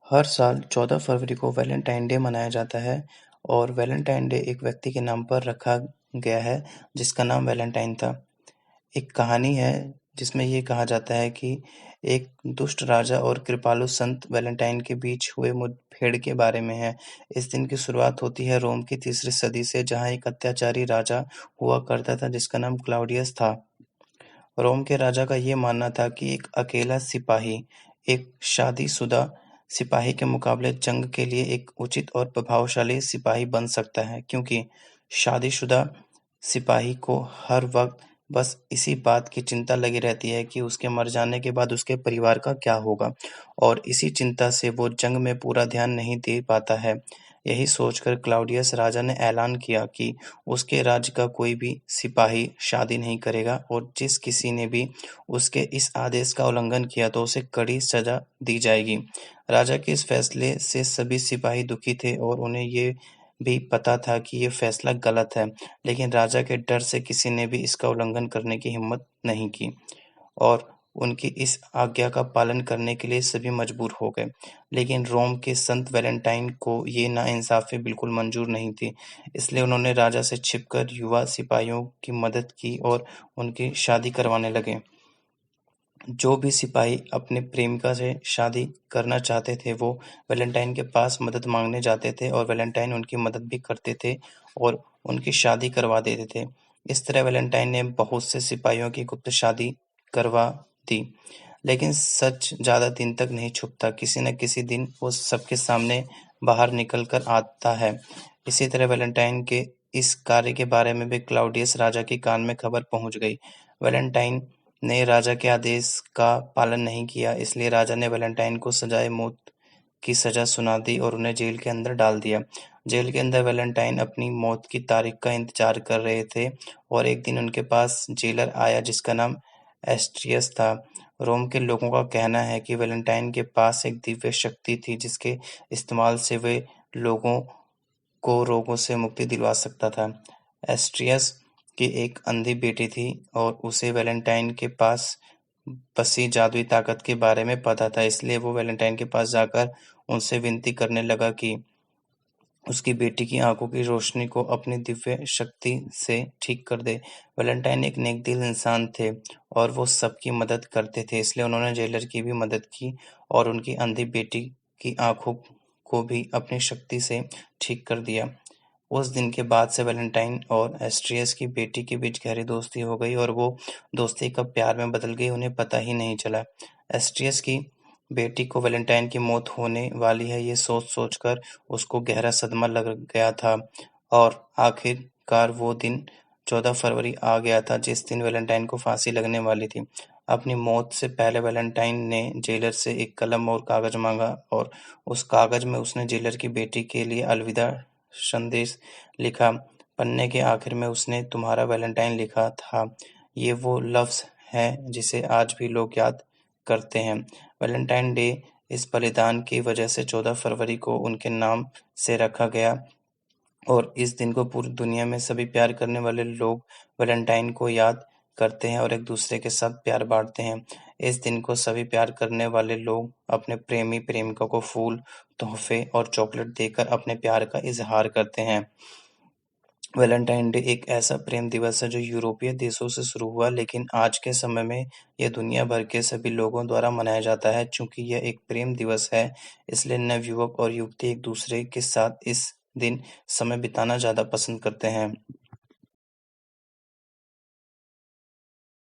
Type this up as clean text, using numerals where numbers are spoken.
हर साल 14 फरवरी को Valentine day मनाया जाता है और वैलेंटाइन डे एक व्यक्ति के नाम पर रखा गया है जिसका नाम वैलेंटाइन था। एक कहानी है जिसमें ये कहा जाता है कि एक दुष्ट राजा और कृपालु संत वैलेंटाइन के बीच हुए मुठभेड़ के बारे में है। इस दिन की शुरुआत होती है रोम की तीसरी सदी से, जहाँ एक अत्याचारी राजा हुआ करता था जिसका नाम क्लाउडियस था। रोम के राजा का ये मानना था कि एक अकेला सिपाही एक शादीशुदा सिपाही के मुकाबले जंग के लिए एक उचित और प्रभावशाली सिपाही बन सकता है, क्योंकि शादीशुदा सिपाही को हर वक्त बस इसी बात की चिंता लगी रहती है कि उसके मर जाने के बाद उसके परिवार का क्या होगा, और इसी चिंता से वो जंग में पूरा ध्यान नहीं दे पाता है। यही सोचकर क्लाउडियस राजा ने ऐलान किया कि उसके राज्य का कोई भी सिपाही शादी नहीं करेगा, और जिस किसी ने भी उसके इस आदेश का उल्लंघन किया तो उसे कड़ी सजा दी जाएगी। राजा के इस फैसले से सभी सिपाही दुखी थे और उन्हें ये भी पता था कि ये फैसला गलत है, लेकिन राजा के डर से किसी ने भी इसका उल्लंघन करने की हिम्मत नहीं की, और उनकी इस आज्ञा का पालन करने के लिए सभी मजबूर हो गए। लेकिन रोम के संत वैलेंटाइन को ये नाइंसाफ़ी बिल्कुल मंजूर नहीं थी, इसलिए उन्होंने राजा से छिपकर युवा सिपाहियों की मदद की और उनकी शादी करवाने लगे। जो भी सिपाही अपने प्रेमिका से शादी करना चाहते थे, वो वैलेंटाइन के पास मदद मांगने जाते थे और वैलेंटाइन उनकी मदद भी करते थे और उनकी शादी करवा देते थे। इस तरह वैलेंटाइन ने बहुत से सिपाहियों की गुप्त शादी करवा दी। लेकिन सच ज़्यादा दिन तक नहीं छुपता, किसी न किसी दिन वो सबके सामने बाहर निकल कर आता है। इसी तरह वैलेंटाइन के इस कार्य के बारे में भी क्लाउडियस राजा के कान में खबर पहुंच गई। वैलेंटाइन ने राजा के आदेश का पालन नहीं किया, इसलिए राजा ने वैलेंटाइन को सजाए मौत की सजा सुना दी और उन्हें जेल के अंदर डाल दिया। जेल के अंदर वैलेंटाइन अपनी मौत की तारीख का इंतजार कर रहे थे और एक दिन उनके पास जेलर आया जिसका नाम एस्ट्रियस था। रोम के लोगों का कहना है कि वैलेंटाइन के पास एक दिव्य शक्ति थी जिसके इस्तेमाल से वे लोगों को रोगों से मुक्ति दिलवा सकता था। एस्ट्रियस की एक अंधी बेटी थी और उसे वैलेंटाइन के पास बसी जादुई ताकत के बारे में पता था, इसलिए वो वैलेंटाइन के पास जाकर उनसे विनती करने लगा कि उसकी बेटी की आंखों की रोशनी को अपनी दिव्य शक्ति से ठीक कर दे। वैलेंटाइन एक नेकदिल इंसान थे और वो सबकी मदद करते थे, इसलिए उन्होंने जेलर की भी मदद की और उनकी अंधी बेटी की आंखों को भी अपनी शक्ति से ठीक कर दिया। उस दिन के बाद से वैलेंटाइन और एस्ट्रियस की बेटी के बीच गहरी दोस्ती हो गई और वो दोस्ती कब प्यार में बदल गई उन्हें पता ही नहीं चला। एस्ट्रियस की बेटी को वैलेंटाइन की मौत होने वाली है ये सोच कर उसको गहरा सदमा लग गया था, और आखिरकार वो दिन 14 फरवरी आ गया था जिस दिन वैलेंटाइन को फांसी लगने वाली थी। अपनी मौत से पहले वैलेंटाइन ने जेलर से एक कलम और कागज मांगा और उस कागज में उसने जेलर की बेटी के लिए अलविदा संदेश लिखा। पन्ने के आखिर में उसने तुम्हारा वैलेंटाइन लिखा था। ये वो लफ्ज़ है जिसे आज भी लोग याद करते हैं। वैलेंटाइन डे इस बलिदान की वजह से 14 फरवरी को उनके नाम से रखा गया, और इस दिन को पूरी दुनिया में सभी प्यार करने वाले लोग वैलेंटाइन को याद करते हैं और एक दूसरे के साथ प्यार बांटते हैं। इस दिन को सभी प्यार करने वाले लोग अपने प्रेमी प्रेमिका को फूल, तोहफे और चॉकलेट देकर अपने प्यार का इजहार करते हैं। वैलेंटाइन डे एक ऐसा प्रेम दिवस है जो यूरोपीय देशों से शुरू हुआ, लेकिन आज के समय में यह दुनिया भर के सभी लोगों द्वारा मनाया जाता है। चूंकि यह एक प्रेम दिवस है, इसलिए नवयुवक और युवती एक दूसरे के साथ इस दिन समय बिताना ज्यादा पसंद करते हैं।